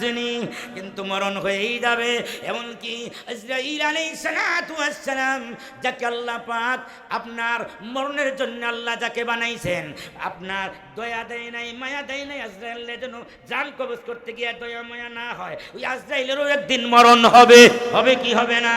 আসেনি, কিন্তু মরণ হয়েই যাবে। এমনকি ইসরাঈল আলাইহিস সালাতু ওয়াস সালাম, যাকে আল্লাহ পাক আপনার মরণের জন্য আল্লাহ যাকে বানাইছেন, আপনার দয়া দেয় নাই, মায়া দেয় নাই আজরাইলের জন্য জান কবজ করতে গিয়ে দয়া মায়া না হয়, ওই আজরাইলেরও একদিন মরণ হবে। হবে কি হবে না?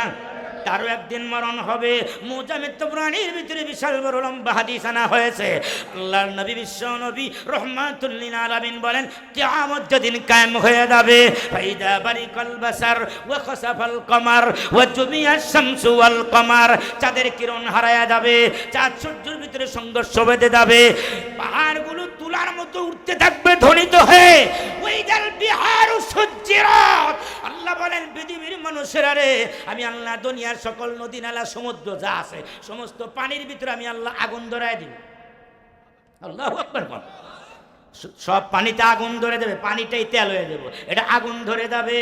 তারও একদিন মরণ হবে। মুজামিদ তাবরানীর ভিতরে বিশাল বড় লম্বা হাদিস আনা হয়েছে। আল্লাহর নবী, বিশ্ব নবী রহমাতুল লিল আলামিন বলেন, কিয়ামত যেদিন কায়েম হয়ে যাবে, ফাইদা বারিকাল বাসার ওয়া খাসাফাল কমার ওয়া জুমিয়াশ শামসু ওয়াল কমার, চাঁদের কিরণ হারায়া যাবে, চাঁদ সূর্যের ভিতরে সংঘর্ষ বেঁধে যাবে, পাহাড়গুলো তুলার মতো উঠতে থাকবে ধ্বনিত হয়ে, ওয়াইদাল বিহারু সুজ্জিরাত। আল্লাহ বলেন, পৃথিবীর মানুষেরা রে, আমি আল্লাহ দুনিয়ার সকল নদী নালা সমুদ্র যা আছে সমস্ত পানির ভিতরে আমি আল্লাহ আগুন ধরায় দিব। আল্লাহু আকবার বল। সব পানিতে আগুন ধরে দেবে, পানিটাই তেল হয়ে যাবে, এটা আগুন ধরে যাবে।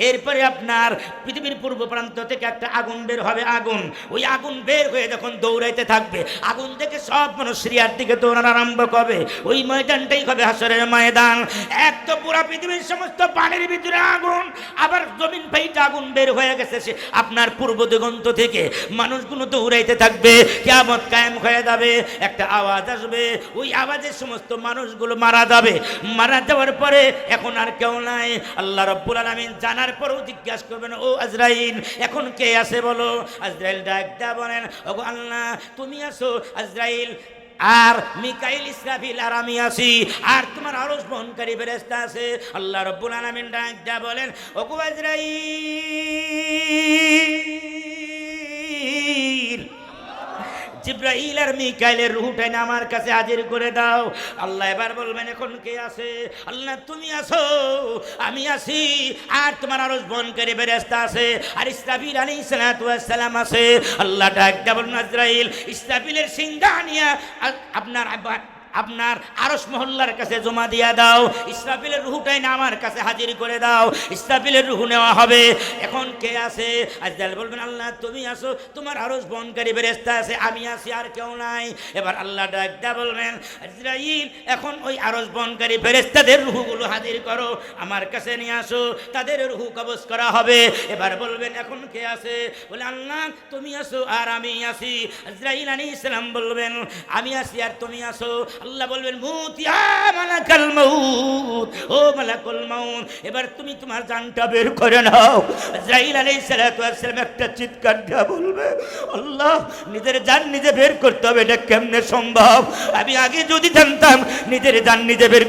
এরপরে আপনার পৃথিবীর পূর্ব প্রান্ত থেকে একটা আগুন বের হবে, আগুন, ওই আগুন বের হয়ে যখন দৌড়াইতে থাকবে, আগুন থেকে সব মানুষ সিরিয়ার দিকে দৌড়ানো আরম্ভ করবে। ওই ময়দানটাই হবে হাসরের ময়দান। এক তো পুরো পৃথিবীর সমস্ত পানির ভিতরে আগুন, আবার জমিন ফাইটা আগুন বের হয়ে গেছে সে আপনার পূর্ব দিগন্ত থেকে, মানুষগুলো দৌড়াইতে থাকবে, কিয়ামত কায়েম হয়ে যাবে, একটা আওয়াজ আসবে, ওই আওয়াজে সমস্ত মানুষগুলো মারা যাবে। মারা যাওয়ার পরে এখন আর কেউ নাই। আল্লাহ রাব্বুল আলামিন জানার পরেও জিজ্ঞাসা করবেন, ও আজরাইল এখন কে আছে বলো? আজরাইল ডাক দেয়া বলেন, ওগো আল্লাহ তুমি আছো। আজরাইল আর মিকাইল, ইসরাফিল আর আমি আছি, আর তোমার আরশ বহনকারী ফেরেশতা আছে। আল্লাহ রাব্বুল আলামিন ডাক দেয়া বলেন, ওগো আজরাইল, জিব্রাইল আর মিকাইলের রূহটাই না আমার কাছে হাজির করে দাও। আল্লাহ এবার বলবেন, এখন কে আছে? আল্লাহ তুমি আছো, আমি আছি, আর তোমার আরশ বহনকারী ফেরেশতা আছে, আর ইসরাফিল আলাইহিস সালাতু ওয়াস সালাম আছে। আল্লাহ ডাক দেয়া বলেন, আজরাইল ইসরাফিলের সিংহা নিয়ে আপনার আরশ মহল্লার কাছে জমা দিয়া দাও, ইসরাফিলের রূহটাই না আমার কাছে হাজির করে দাও। ইসরাফিলের রূহ নেওয়া হবে। এখন কে আছে? আজরাইল বলবেন, আল্লাহ তুমি আছো, তোমার আরশ বহনকারী ফেরেশতা আছে, আমি আছি, আর কেউ নাই। এবার আল্লাহ ডাক দেয়া বলবেন, আজরাইল এখন ওই আরশ বহনকারী ফেরেশতাদের রূহগুলো হাজির করো, আমার কাছে নিয়ে আসো, তাদের রূহ কবজ করা হবে। এবার বলবেন, এখন কে আছে? বলে, আল্লাহ তুমি আছো আর আমি আছি। আজরাইল আলাইহিস সালাম বলবেন, আমি আছি আর তুমি আছো। আল্লাহ বলবেন, মুত ইয়া মালাকাল মাউত, ও মালাকুল মাউত, এবার তুমি তোমার জানটা বের করে নাও। আজরাইল আলাইহিস সালাতু ওয়াস সালাম একটা চিৎকার দিয়ে বলবে, আল্লাহ নিজের জান নিজে বের করতে হবে, এটা কেমনে সম্ভব? আমি আগে যদি জানতাম নিজের জান নিজে বের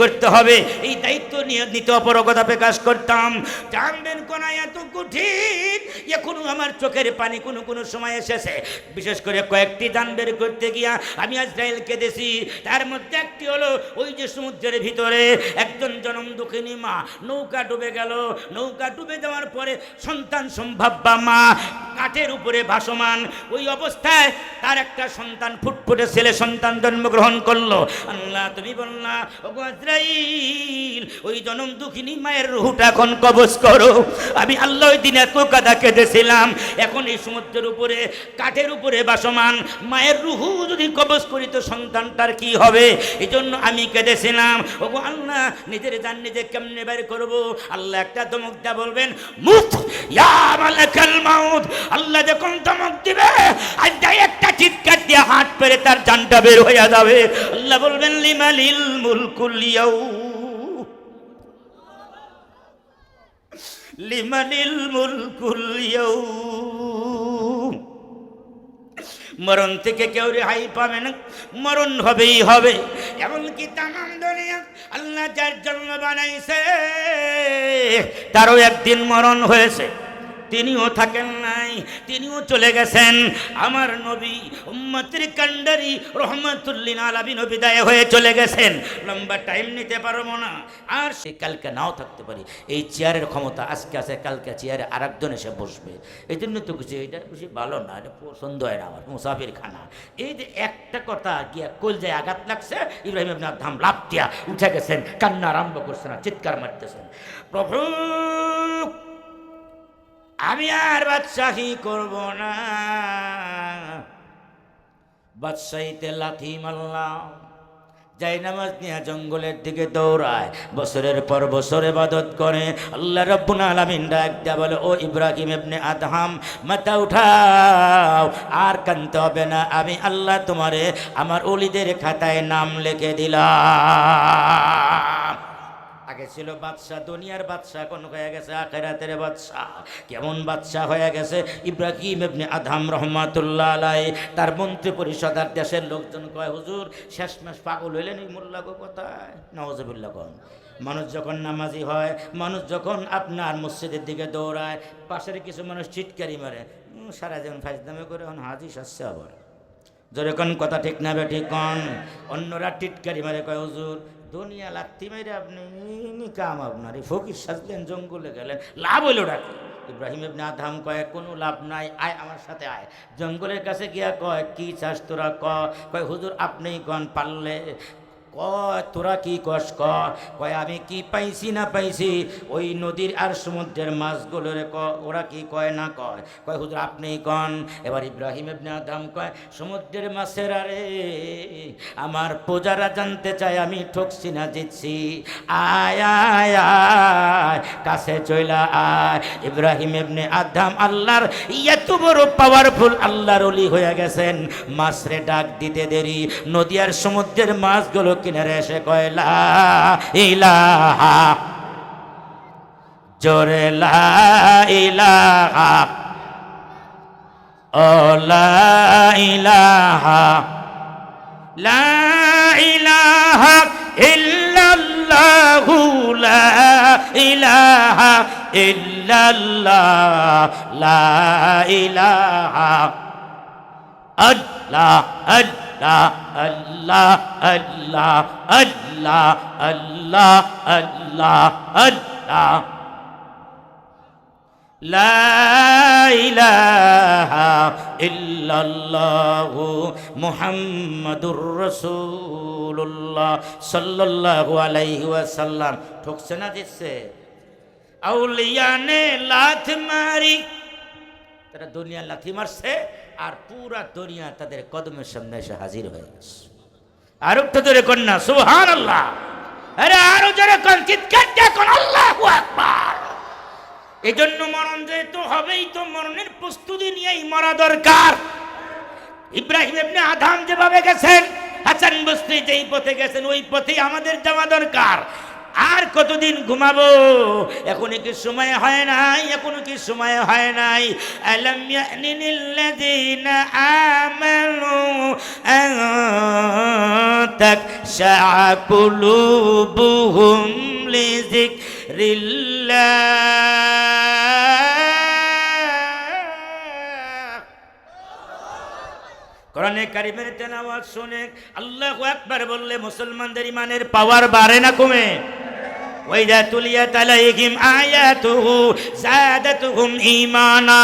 করতে হবে, এই দায়িত্ব নিয়ে নিতে অপরগতা প্রকাশ করতাম। জানবেন কোন এত কঠিন, এখনো আমার চোখের পানি কোনো সময় এসেছে। বিশেষ করে কয়েকটি জান বের করতে গিয়া আমি আজরাইল কেঁদেছি। তার মধ্যে একটি হলো, ওই যে সমুদ্রের ভিতরে একজন জনম দুঃখিনী মা, নৌকা ডুবে গেল, নৌকা ডুবে যাওয়ার পরে সন্তান সম্ভাব্যা মা কাঠের উপরে ভাসমান, ওই অবস্থায় তার একটা সন্তান, ফুটফুটে ছেলে সন্তান জন্মগ্রহণ করলো। আল্লাহ তুমি বললা, ওগো আজরাইল ওই জনম দুঃখিনী মায়ের রূহটা এখন কবজ করো। আমি আল্লাহ ওই দিন এত কাদা কেঁদেছিলাম, এখন এই সমুদ্রের উপরে কাঠের উপরে ভাসমান মায়ের রূহ যদি কবজ করি তো সন্তানটার কি হবে? এই জন্য আমি কেঁদেছিলাম। ওগো আল্লাহ নিজের জান নিজে কেমনে বের করবো? আল্লাহ একটা ধমক দেয়া বলবেন, মুত ইয়া মালাকাল মাউত। আল্লাহ যখন ধমক দিবে, আর যাই একটা চিৎকার দিয়ে হাত পেরে তার জানটা বের হয়ে যাবে। আল্লাহ বলবেন, লিমালিল মুলকুল ইয়াউম, লিমানিল মুলকুল ইয়াউম। মরণ থেকে কেউ রেহাই পাবে না, মরণ হবেই হবে। এমনকি তামাম দুনিয়া আল্লাহ যার জন্য বানাইছে, তারও একদিন মরণ হয়েছে, তিনিও থাকেন নাই, তিনিও চলে গেছেন। আমার নবী উম্মতের কান্ডারি রহমাতুল লিল আলামিন বিদায় হয়ে চলে গেছেন। লম্বা টাইম নিতে পারবো না, আর সে কালকে নাও থাকতে পারি। এই চেয়ারের ক্ষমতা আজকে আছে, কালকে চেয়ারে আরেকজন এসে বসবে। এই জন্য তো কিছু এটা বেশি ভালো না, এটা পছন্দ হয় না আমার, মুসাফির খানা। এই যে একটা কথা গিয়া কলজায় আঘাত লাগছে, ইব্রাহিম ইবনে আদহাম লাফ দিয়া উঠে গেছেন, কান্না আরম্ভ করছেন, চিৎকার মারতেছেন, প্রভু আমি আর বাদশাহী করব না। বাদশাহীতে লাথি মারলাম, যাই নামাজ নিয়ে জঙ্গলের দিকে দৌড়ায়, বছরের পর বছর ইবাদত করে। আল্লাহ রাব্বুল আলামিন ডাক দেয়া বলে, ও ইব্রাহিম ইবনে আদহাম, মাথা উঠাও, আর কাঁদতে হবে না, আমি আল্লাহ তোমারে আমার ওলিদের খাতায় নাম লিখে দিলাম। আগে ছিল বাদশাহ, দুনিয়ার বাদশাহ, এখন হয়ে গেছে আখিরাতের বাদশাহ। কেমন বাদশাহ হয়ে গেছে? ইব্রাহিম ইবনে আদহাম রহমাতুল্লাহ আলাইহি তার মন্ত্রী পরিষদ আর দেশের লোকজন কয়, হুজুর শেষমেশ পাগল হইলেন এই মোল্লা গো কোথায়? নাউজুবিল্লাহ। কোন মানুষ যখন নামাজি হয়, মানুষ যখন আপনার মসজিদের দিকে দৌড়ায়, পাশের কিছু মানুষ চিৎকারি মারে, সারা জীবন ফাজদামে করে এখন হাজি সাজছে আবার। জোরে কোন কথা ঠিক না বে ঠিক কোন? অন্যরা টিটকারি মারে, কয় হুজুর দুনিয়া লাত্তি মেরে আপনি কাম, আপনার এই ফকির সাজলেন, জঙ্গলে গেলেন, লাভ হইল ডাকে। ইব্রাহিম ইবনে আদহাম কয়, কোনো লাভ নাই, আয় আমার সাথে আয়। জঙ্গলের কাছে গিয়া কয়, কি চাস তোরা? কয় হুজুর আপনিই কন পারলে। কয় তোরা কি কস? কয় আমি কি পাইছি না পাইছি ওই নদীর আর সমুদ্রের মাছগুলোরে ওরা কি কয় না কয়? কয় হুজুর আপনিই কন। এবার ইব্রাহিম ইবনে আদহাম কয়, সমুদ্রের মাছের আরে আমার প্রজারা জানতে চায় আমি ঠকছি না জিতছি, আয় আয় আয় কাছে চইলা আয়। ইব্রাহিম ইবনে আদহাম আল্লাহর এত বড় পাওয়ারফুল আল্লাহর ওলি হয়ে গেছেন, মাছরে ডাক দিতে দেরি, নদী আর সমুদ্রের মাছগুলো কিনারে এসে কয়, লা ইলাহা, জোরে লা ইলাহা, ও লা ইলাহা, লা ইলাহা ইল্লাল্লাহু, লা ইলাহা ইল্লাল্লাহ, লা ইলাহা আল্লাহ আল্লাহ আল্লাহ আল্লাহ আল্লাহ আল্লাহ আল্লাহ আল্লাহ, লা ইলাহা ইল্লাল্লাহু মুহাম্মাদুর রাসূলুল্লাহ সাল্লাল্লাহু আলাইহি ওয়াসাল্লাম। ঠকছে না দিচ্ছে? আউলিয়া নে লাথ মারি, তারা দুনিয়া লাথি মারছে আর পুরা দুনিয়া তাদের কদমের সামনে এসে হাজির হয়ে গেছে। আর একটু জোরে কর না সুবহানাল্লাহ। আরে আরো জোরে কর, চিৎকার দিয়ে কর আল্লাহু আকবার। এই জন্য মরণ যেহেতু হবেই, তো মরণের প্রস্তুতি নিয়েই মরা দরকার। ইব্রাহিম ইবনে আদহাম যেভাবে গেছেন, হাসান বসরি যেই পথে গেছেন, ওই পথেই আমাদের যাওয়া দরকার। আর কতদিন ঘুমাবো? এখনো কি সময় হয় নাই? এখনো কি সময় হয় নাই? আলাম ইয়ানিল্লাযীনা আমানু আন তাকশা কুলুবুহুম লিযিকরিল্লাহ। কোরআনে কারিমের তেলাওয়াত শুনে আল্লাহু আকবার বললে মুসলমানদের ইমানের পাওয়ার বাড়ে না কমে? ওয়াইদা তুলিয়াত আলাইহিম আয়াতুহু যাদাতুহুম ঈমানা।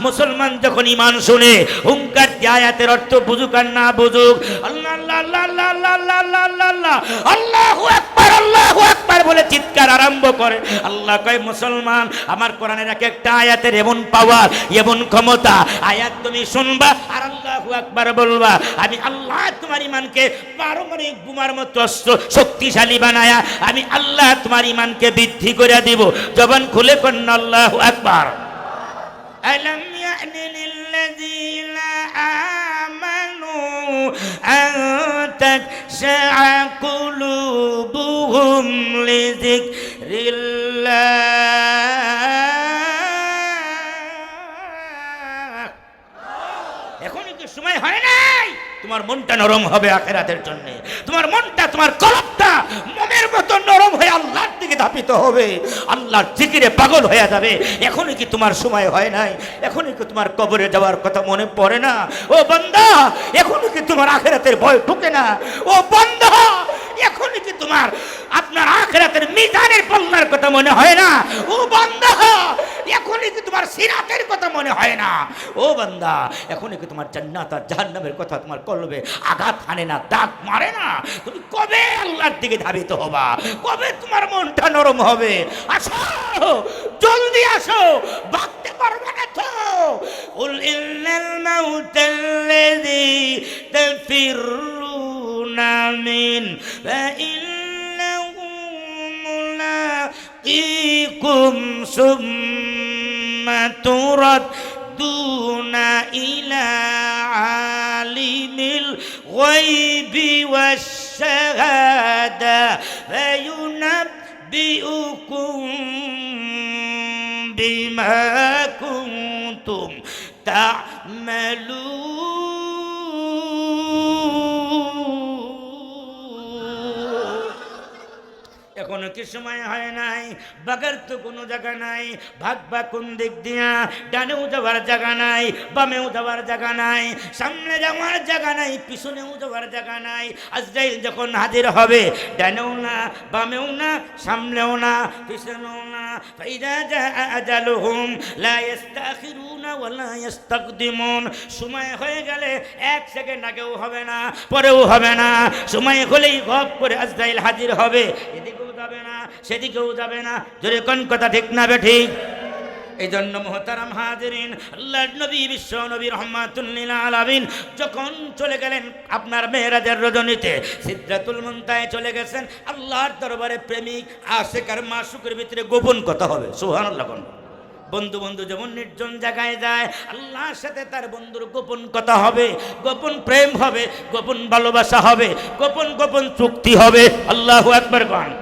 মুসলমান যখন ঈমান শুনে, হুঙ্কার দিয়ে আয়াতের অর্থ বুঝুক আর না বুঝুক, আল্লাহ আল্লাহ আল্লাহ আল্লাহ আল্লাহ আল্লাহ আল্লাহ আল্লাহ আল্লাহু আকবার আল্লাহু আকবার বলে চিৎকার আরম্ভ করে। আল্লাহ কয়, মুসলমান আমার কোরআনের এক একটা আয়াতের এমন পাওয়ার, এমন ক্ষমতা, আয়াত তুমি শুনবা আর আল্লাহু আকবার বলবা, আমি আল্লাহ তোমার ঈমানকে পারমাণবিক বোমার মতো শক্তিশালী বানায়া আমি আল্লাহ তোমার ঈমানকে বৃদ্ধি করে দিব। জবান খুলে কন্না আল্লাহু আকবার। আলাম ইয়ানি লিল্লাযীনা আমানু আন তাকশা কুলুবুহুম লিযিকরিল্লাহ। এখনই কি সময় হয় নাই? তোমার মনটা নরম হবে আখিরাতের জন্য। তোমার মনটা, তোমার কলবটা মোমের মতো নরম হয়ে আল্লাহর দিকে ধাপিত হবে, আল্লাহর জিকিরে পাগল হয়ে যাবে। এখনই কি তোমার সময় হয় নাই? এখনই কি তোমার কবরে যাওয়ার কথা মনে পড়ে না? ও বান্দা, এখনই কি তোমার আখিরাতের ভয় ঢুকে না? ও বান্দা, এখনই কি তোমার আপনার আখিরাতের মিজানের পাল্লার কথা মনে হয় না? ও বান্দা, এখনই কি তোমার সিরাতের কথা মনে হয় না? ও বান্দা, এখনই কি তোমার জান্নাত আর জাহান্নামের কথা তোমার কলবে আঘাত হানে না, দাগ মারে না? তুমি কবে আল্লাহর দিকে ধাবিত হবা? কবে তোমার মনটা নরম হবে? আসো, জলদি আসো, ভাবতে পারবে না তো। কুল ইন্নাল মাউতাল্লাযী তাফিরুনা آمين فإنه ملاقيكم ثم تردون إلى عالم الغيب والشهادة فينبئكم بما كنتم تعملون এখনো কি সময় হয় নাই? বাগার তো কোনো জায়গা নাই, ভাগবা কোন দিক দিয়া? ডানেও যাওয়ার জায়গা নাই, বামেও যাওয়ার জায়গা নাই, সামনে যাওয়ার জায়গা নাই, পিছনেও যাওয়ার জায়গা নাই। আজরাইল যখন হাজির হবে, ডানেও না, বামেও না, সামনেও না, পিছনেও না। ফাইদা জাআ আজালুহুম লা ইস্তাখিরুনা ওয়া লা ইস্তাকদিমুন। সময় হয়ে গেলে এক সেকেন্ড আগেও হবে না, পরেও হবে না। সময় হলেই গপ করে আজরাইল হাজির হবে, এদিকেও যাবে না, সেদিকেও যাবে না। জোরে কোন কথা ঠিক না বেঠিক? এই জন্য মুহতারাম হাজিরিন, আল্লাহর নবী বিশ্ব নবী রহমাতুল লিল আলামিন যখন চলে গেলেন আপনার মেরাজের রজনীতে, সিদরাতুল মুনতাহায় চলে গেছেন। আল্লাহর দরবারে প্রেমিক আশিক আর মাশুকের ভিতরে গোপন কথা হবে। সুবহানাল্লাহ। বন্ধু বন্ধু যেমন নির্জন জায়গায় যায়, আল্লাহর সাথে তার বন্ধুর গোপন কথা হবে, গোপন প্রেম হবে, গোপন ভালোবাসা হবে, গোপন গোপন চুক্তি হবে। আল্লাহু আকবার গান।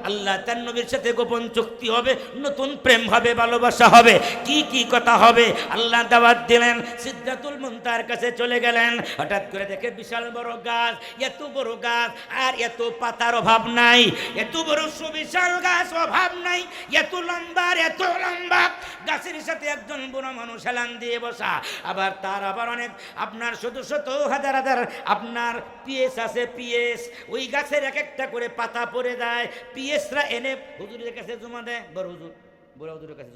আল্লাহ তার নবীর সাথে গোপন চুক্তি হবে, নতুন প্রেম হবে, ভালোবাসা হবে। কি কি কথা হবে? আল্লাহ দাওয়াত দিলেন, সিদরাতুল মুনতাহার কাছে চলে গেলেন। হঠাৎ করে দেখে বিশাল বড় গাছ, এত বড় গাছ আর এত পাতার অভাব নাই, এত বড় সুবিশাল গাছ অভাব নাই, এত লম্বা আর এত লম্বা গাছের সাথে একজন বুড়ো মানুষ হেলান দিয়ে বসা। আবার তার আবার অনেক আপনার শত শত হাজার হাজার আপনার পিএস আছে, পিএস ওই গাছের এক একটা করে পাতা পড়ে যায়। পিএসরা এনে হুজুরের কাছে জমা দেয়, বড় হুজুর বড় হুজুরের কাছে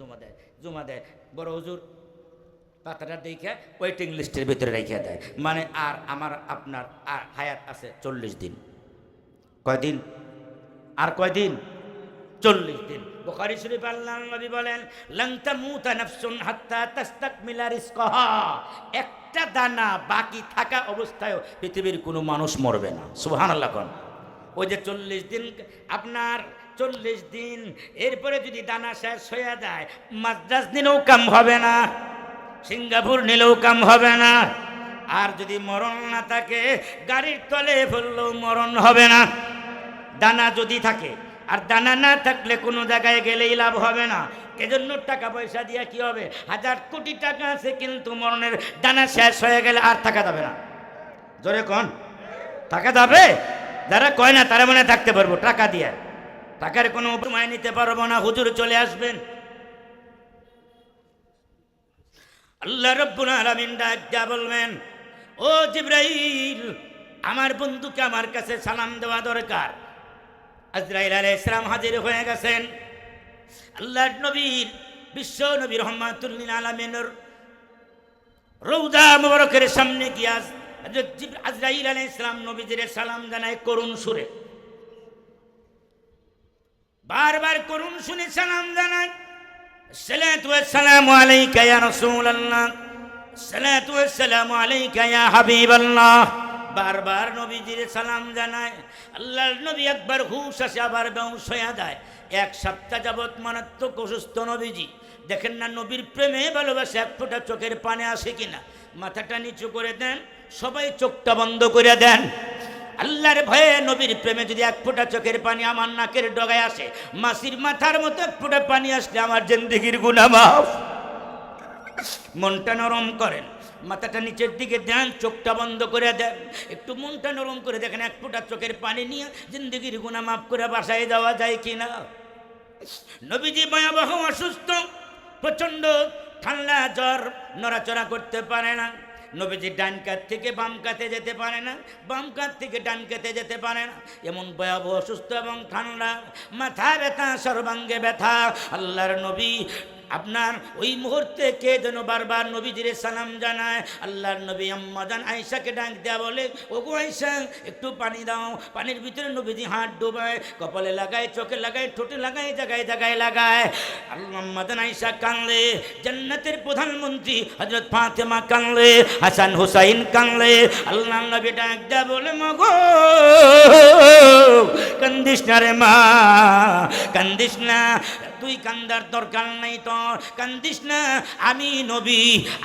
জমা দেয়। বড় হুজুর পাতাটা দেখে ওয়েটিং লিস্টের ভিতরে রেখে দেয়। মানে আর আমার আপনার আর হায়াত আছে 40 দিন। কয়দিন? আর কয়দিন? 40 দিন। বুখারী শরীফ আল্লাহর নবী বলেন, লান তামুতা নাফসুন হাত্তা তাস্তাকমিলা রিজকাহা। একটা দানা বাকি থাকা অবস্থায় পৃথিবীর কোনো মানুষ মরবে না। সুবহানাল্লাহ। কোন ওই যে 40 দিন, আপনার 40 দিন এরপরে যদি দানা শেষ হয়ে যায়, মাদ্রাজ নিলেও কাম হবে না, সিঙ্গাপুর নিলেও কাম হবে না। আর যদি মরণ না থাকে, গাড়ির তলে ফেললেও মরণ হবে না। দানা যদি থাকে, আর দানা না থাকলে কোনো জায়গায় গেলেই লাভ হবে না। এজন্য টাকা পয়সা দিয়ে কি হবে? 1000 কোটি টাকা আছে, কিন্তু মরণের দানা শেষ হয়ে গেলে আর থাকা যাবে না। জোরে কোন থাকা যাবে? যারা কয় না তারা মনে থাকতে পারবো টাকা দিয়ে, টাকার কোনো উপমায় নিতে পারবো না। হুজুর চলে আসবেন। আল্লাহ রাব্বুল আলামিন ডাক দিয়া বলবেন, ও জিবরাইল, আমার বন্ধুকে আমার কাছে সালাম দেওয়া দরকার। আজরাইল আলাইহিস সালাম হাজির হয়ে গেছেন। আল্লাহর নবীর বিশ্ব নবী রহমাতুল লিল আলামিনের রওজা মুবারকের সামনে গিয়া আজরাইল আলাইহিস সালাম নবীজির সালাম জানায় করুণ সুরে, বারবার করুণ শুনে সালাম জানায়। সালাতু ওয়াসসালামু আলাইকা ইয়া রাসূলুল্লাহ, সালাতু ওয়াসসালামু আলাইকা ইয়া হাবিবাল্লাহ। বারবার নবীজির সালাম জানায়। আল্লাহর নবী একবার হুশ আসে, আবার বেহুশ হয়ে যায়। 1 সপ্তাহ যাবৎ মারাত্মক অসুস্থ নবীজি। দেখেন না নবীর প্রেমে ভালোবাসে এক ফোঁটা চোখের পানি আসে কিনা। মাথাটা নিচু করে দেন, সবাই চোখটা বন্ধ করে দেন। আল্লাহর ভয়ে নবীর প্রেমে যদি এক ফোঁটা চোখের পানি আমার নাকের ডগায় আসে, মাসির মাথার মতো এক ফোঁটা পানি আসলে আমার জিন্দেগির গুনাহ মাফ। মনটা নরম করেন, মাথাটা নিচের দিকে দেন, চোখটা বন্ধ করে দেন, একটু মনটা নরম করে দেখেন এক ফোঁটা চোখের পানি নিয়ে জিন্দেগির গুনাহ মাফ করে বাসায় যাওয়া যায় কিনা। নবীজি ভয়াবহ অসুস্থ, প্রচণ্ড ঠান্ডা জ্বর, নড়াচড়া করতে পারে না। নবীজি ডান কাত থেকে বাম কাতে যেতে পারে না, বাম কাত থেকে ডান কাতে যেতে পারে না। এমন ভয়াবহ অসুস্থ এবং ঠান্ডা, মাথা ব্যথা, সর্বাঙ্গে ব্যথা। আল্লাহর নবী আপনার ওই মুহূর্তে কে যেন বারবার নবীজির সালাম জানায়। আল্লাহর নবী আম্মা জান আয়েশাকে ডাক দেয়া বলে, ওগো আয়েশা একটু পানি দাও। পানির ভিতরে নবীজি হাত ডোবায়, কপালে লাগায়, চোখে লাগায়, ঠোঁটে লাগায়, জায়গায় জায়গায় লাগায়। আম্মা জান আয়েশা কাঁদলে, জান্নাতের প্রধানমন্ত্রী হযরত ফাতেমা কাঁদলে, হাসান হুসাইন কাঁদলে। আল্লাহর নবী ডাক দেয়া বলে, মাগো কান্দিস না রে মা, কান্দিস না, তুই কান্দার দরকার নাই তোর, কান্দিস না।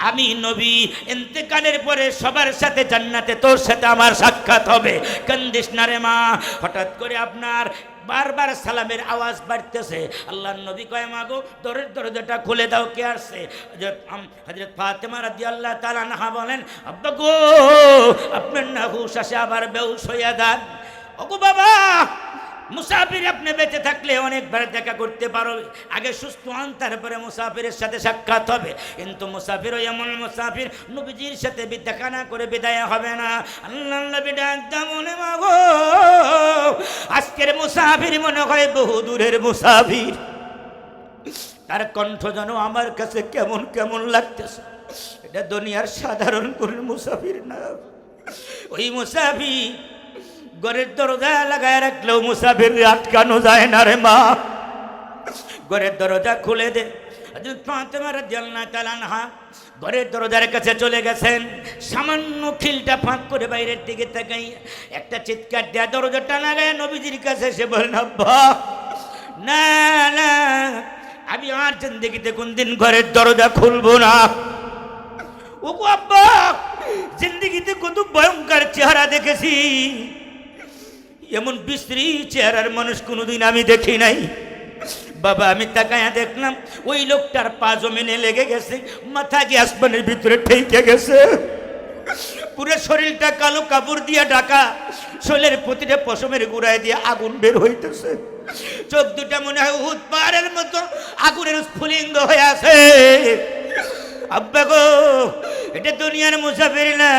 আমি নবী ইন্তেকালের পরে সবার সাথে জান্নাতে তোর সাথে আমার সাক্ষাৎ হবে, কান্দিস না রে মা। হঠাৎ করে আপনার বারবার সালামের আওয়াজ বাড়তেছে। আল্লাহর নবী কয়, মাগো দরজাটা খুলে দাও, কে আসছে? হযরত ফাতেমা রাদিয়াল্লাহু তাআলা আনহা বলেন, আব্বা গো আপনার না হুশ আসে, আবার বেহুশ হইয়া যান। ওগো বাবা, মুসাফির আপনি বেঁচে থাকলে অনেকবার দেখা করতে পারো, আগে সুস্থ হন, তারপরে মুসাফিরের সাথে সাক্ষাৎ হবে। কিন্তু মুসাফির এমন মুসাফির নবীজির সাথে দেখা না করে বিদায় হবে না। আল্লাহর নবী ডাক দেয়া বলে, মাগো আজকের মুসাফির মনে হয় বহু দূরের মুসাফির, তার কণ্ঠ যেন আমার কাছে কেমন কেমন লাগতেছে। এটা দুনিয়ার সাধারণ কোন মুসাফির না। ওই মুসাফির ঘরের দরজা লাগায় রাখলেও মুসাফির আটকানো যায় না রে মা, ঘরের দরজা খুলে দে। হযরত ফাতেমা রাদিয়াল্লাহু তাআলা আনহা ঘরের দরজার কাছে চলে গেছেন, সামান্য খিলটা ফাঁক করে বাইরের দিকে তাকাই একটা চিৎকার দেয়া দরজাটা লাগায় নবীজির কাছে এসে বলেন, আব্বা না না, আমি আর জিন্দেগিতে কোনদিন ঘরের দরজা খুলবো না। ওগো আব্বা, জিন্দেগিতে কত ভয়ঙ্কর চেহারা দেখেছি, এমন বিশ্রী চেহারার মানুষ কোনোদিন আমি দেখি নাই। বাবা আমি তাকায়া দেখলাম ওই লোকটার পা জমিনে লেগে গেছে, মাথা কি আসমানের ভিতরে ঠেকে গেছে, পুরো শরীরটা কালো কাপড় দিয়ে ঢাকা, শরীরের প্রতিটা পশমের গুড়ায় দিয়ে আগুন বের হইতেছে, চোখ দুটা মনে হয় উহুদ পাহাড়ের মতো আগুনের স্ফুলিঙ্গ হয়ে আছে। আব্বা গো, এটা দুনিয়ার মুসাফির না,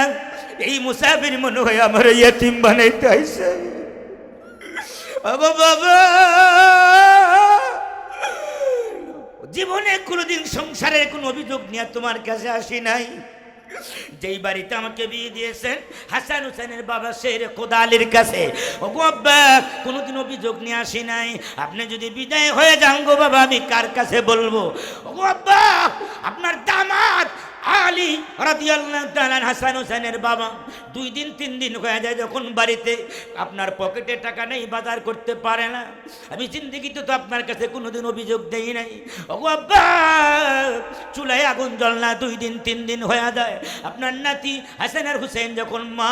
এই মুসাফির মনে হয় আমার ইয়তিম বানাইতে আইছে। বাবা জীবনে কোনোদিন সংসারের কোন অভিযোগ নিয়ে তোমার কাছে আসি নাই। যেই বাড়িতে আমাকে বিয়ে দিয়েছেন হাসান হুসেনের বাবা শের খোদা আলীর কাছে, ওগো আব্বা কোনোদিন অভিযোগ নিয়ে আসি নাই। আপনি যদি বিদায় হয়ে যান গো বাবা, আমি কার কাছে বলবো? ওগো আব্বা, আপনার দামাত আলী রাদিয়াল্লাহু তাআলা হাসান হুসেনের বাবা 2 দিন 3 দিন হয়ে যায় যখন বাড়িতে, আপনার পকেটে টাকা নেই, বাজার করতে পারে না। আমি জিন্দেগিতে তো আপনার কাছে কোনোদিন অভিযোগ দেই নাই। ওগো আব্বা, চুলায় আগুন জ্বল না, 2 দিন 3 দিন হয়ে যায়। আপনার নাতি হাসান আর হুসেন যখন মা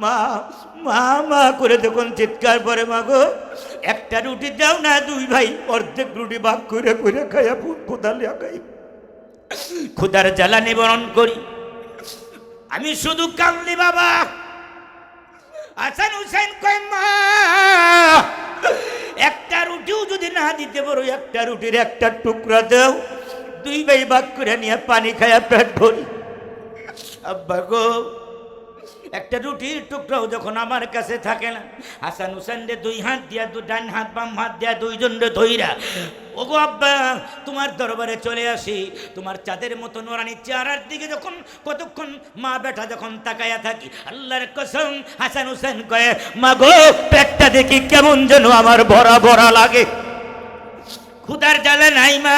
মা মা মা করে যখন চিৎকার করে, মাগো একটা রুটি দাও না, 2 ভাই অর্ধেক রুটি ভাগ করে করে খাইয়া কোদালে খাই, ক্ষুধার জ্বালা নিবারণ করি। আমি শুধু কামলি বাবা। হাসান হুসেন কয়, মা একটা রুটিও যদি না দিতে পারো, একটা রুটির একটা টুকরা দাও, 2 ভাই ভাগ করে নিয়ে পানি খায়া পেট ভরি। আব্বা গো, একটা রুটির টুকরাও যখন আমার কাছে থাকে না, হাসান হুসেন রে 2 হাত দিয়া, ডান হাত বাম হাত দিয়া 2 জন রে ধইরা, ওগো আব্বা তোমার দরবারে চলে আসি। তোমার চাঁদের মতো নোরানি চেহারার দিকে যখন কতক্ষণ মা বেটা যখন তাকায়া থাকি, আল্লাহর কসম হাসান হুসেন কয়ে, মা গো পেটটা দেখি কেমন যেন আমার ভরা ভরা লাগে, ক্ষুধার জ্বালা নাই মা,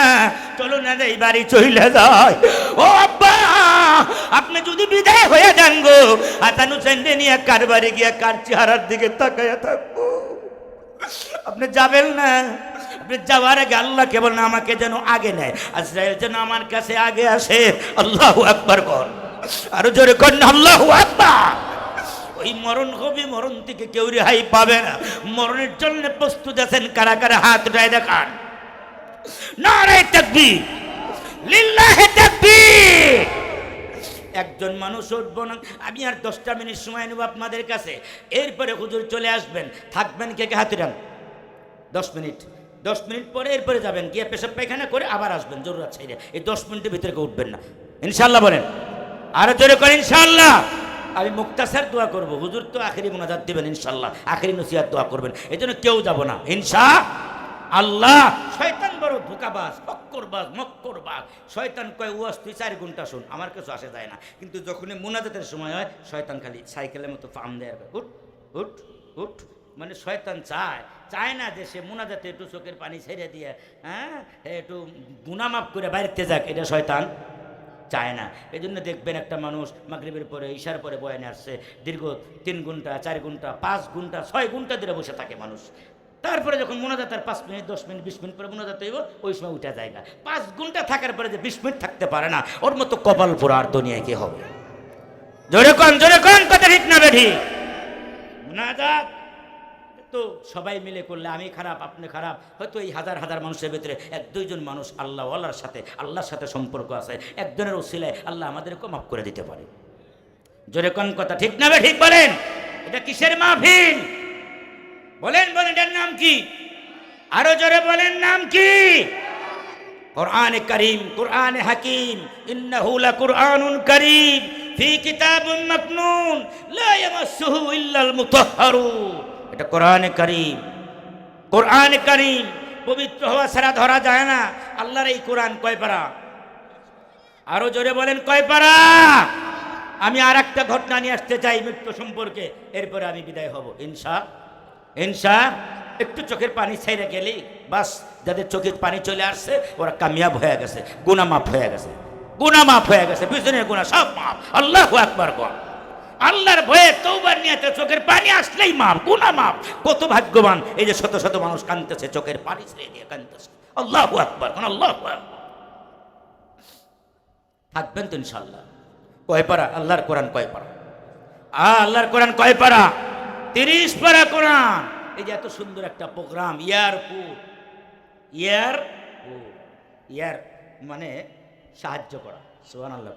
চলো না যাই বাড়ি চলে যায়। ও আব্বা, আপনি যদি বিদায় হয়ে যান গো, হাসান হুসেন নিয়ে কার বাড়ি গিয়া কার চেহারার দিকে তাকায়া থাকবো? আপনি যাবেন না। আপনি যাওয়ার আগে আল্লাহ কেবল না আমাকে যেন আগে নেয়, আজরাইল যেন আমার কাছে আগে আসে। আল্লাহু আকবার কর, আরো জোরে কর না আল্লাহু আকবার। ওই মরণ হবে, মরণ থেকে কেউ রেহাই পাবে না। মরণের জন্য প্রস্তুত আছেন কারা কারা? হাত উঠায় দেখান। নারে তাকবীর, লিল্লাহি তাকবীর। একজন মানুষ উঠবো না। আমি আর 10টা মিনিট সময় নেব আপনাদের কাছে, এরপরে হুজুর চলে আসবেন। থাকবেন কে কে? হাত উঠান। 10 মিনিট, 10 মিনিট পরে এরপরে যাবেন, গিয়ে পেশাব পায়খানা করে আবার আসবেন জরুরত ছাইরে। এই 10 মিনিটের ভিতরে কেউ উঠবেন না, ইনশাআল্লাহ বলেন। আরো জোরে করেন ইনশাআল্লাহ। আমি মুক্তাসার দোয়া করব, হুজুর তো আখেরি মুনাজাত দিবেন ইনশাআল্লাহ, আখেরি নসিহত দোয়া করবেন, এই জন্য কেউ যাব না ইনশাআল্লাহ। আল্লাহ। শয়তান বড় ধোকাবাজ, মক্করবাজ। শয়তান কয় ওয়াজ তুই 4 ঘন্টা শুন, আমার কিছু আসে যায় না। কিন্তু যখনই মুনাজাতের সময় হয় শয়তান খালি সাইকেলের মতো ফার্ম দেয়, উঠ উঠ উঠ। মানে শয়তান চায় না যে সে মুনাজাতে একটু চোখের পানি ছেড়ে দিয়ে একটু গুনামাপ করে বাইরেতে যাক, এটা শয়তান চায় না। এই জন্য দেখবেন একটা মানুষ মাগরিবের পরে ঈশার পরে বয়ানে আসছে, দীর্ঘ 3 ঘন্টা 4 ঘন্টা 5 ঘন্টা 6 ঘন্টা ধরে বসে থাকে মানুষ। তারপরে যখন মোনাজাতের 5 মিনিট 10 মিনিট 20 মিনিট পরে মোনাজাত হইব, ওই সময় উঠে যায় না। 5 ঘন্টা থাকার পরে যে 20 মিনিট থাকতে পারে না, ওর মতো কপাল পোড়া আর দুনিয়ায় কি হবে? জোরে কোন কথা ঠিক না বেঠি? মোনাজাত তো সবাই মিলে করলে, আমি খারাপ আপনি খারাপ, হয়তো এই হাজার হাজার মানুষের ভিতরে 1-2 জন মানুষ আল্লাহর সাথে সম্পর্ক আছে, একজনের ওসিলায় আল্লাহ আমাদেরকে মাফ করে দিতে পারে। জোরে কোন কথা ঠিক না ঠিক বলেন? এটা কিসের মাহফিল? বলেন এটার নাম কি? আরো জোরে বলেন, নাম কি? কোরআনে কারীম, কোরআনে হাকিম। ইন্নাহু লাকুরআনুন কারীম ফি কিতাবিন মাকনুন লা ইয়ামাসসুহু ইল্লাল মুতাহহারুন। এটা কোরআনে কারীম। কোরআনে কারীম পবিত্র হওয়া ছাড়া ধরা যায় না। আল্লাহর এই কোরআন কয় পারা? আরো জোরে বলেন, কয় পারা? আমি আর একটা ঘটনা নিয়ে আসতে চাই মৃত্যু সম্পর্কে, এরপরে আমি বিদায় হব ইনশা। একটু চোখের পানি ছেড়ে গেলেই বাস, যাদের চোখের পানি চলে আসছে ওরা কামিয়াব হয়ে গেছে, গুনাহ মাফ হয়ে গেছে, পিছনের গুনাহ সব মাফ। আল্লাহু আকবার। আল্লাহর ভয়ে তওবার নিয়তে চোখের পানি আসলেই মাফ, গুনাহ মাফ। কত ভাগ্যবান এই যে শত শত মানুষ কাঁদতেছে, চোখের পানি ছেড়ে দিয়ে কাঁদতেছে। আল্লাহু আকবার, আল্লাহু আকবার। থাকবেন তো ইনশাআল্লাহ। কয় পারা? আল্লাহর কোরআন কয় পারা? আল্লাহর কোরআন কয় পারা? 30 পারা কোরআন। এই যে এত সুন্দর একটা প্রোগ্রাম, ইয়ার মানে সাহায্য করা। সুবহানাল্লাহ।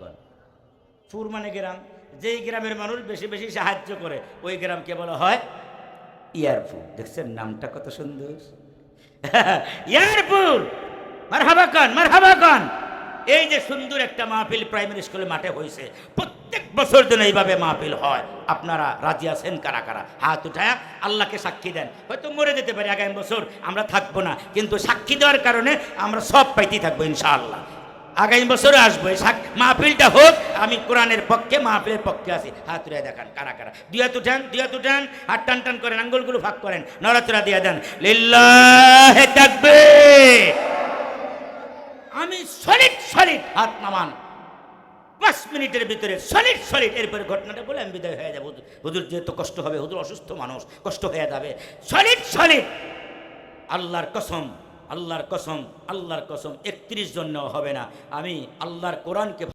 পুর মানে গ্রাম, যেই গ্রামের মানুষ বেশি বেশি সাহায্য করে ওই গ্রামকে বলা হয় ইয়ারপুর। দেখছেন নামটা কত সুন্দর, ইয়ারপুর। মারহাবা খান। এই যে সুন্দর একটা মাহফিল প্রাইমারি স্কুলের মাঠে হয়েছে, প্রত্যেক বছর দিন এইভাবে মাহফিল হয়। আপনারা রাজি আছেন কারা কারা? হাত উঠায় আল্লাহকে সাক্ষী দেন। হয়তো মরে যেতে পারি আগামী বছর, আমরা থাকবো না, কিন্তু সাক্ষী দেওয়ার কারণে আমরা সব পাইতেই থাকবো ইনশাআল্লাহ। আগামী বছরে আসবো, এই মাহফিলটা হোক, আমি কোরআনের পক্ষে, মাহফিলের পক্ষে আছি। হাত উঠায় দেখান কারা কারা। দুই হাত উঠান, হাত টান করেন, আঙ্গুলগুলো ভাগ করেন, নড়াচড়া দিয়ে দেন। লিল্লাহি তাকবীর। আমি সলিড হাত নামান। 5 মিনিটের ভিতরে সলিড। এরপরে ঘটনাটা বলে আমি বিদায় হয়ে যাবো। হুজুর যেহেতু কষ্ট হবে, হুজুর অসুস্থ মানুষ, কষ্ট হয়ে যাবে। সলিড। আল্লাহর কসম 31 জন নেওয়া হবে না। আমি আল্লাহর কোরআনকে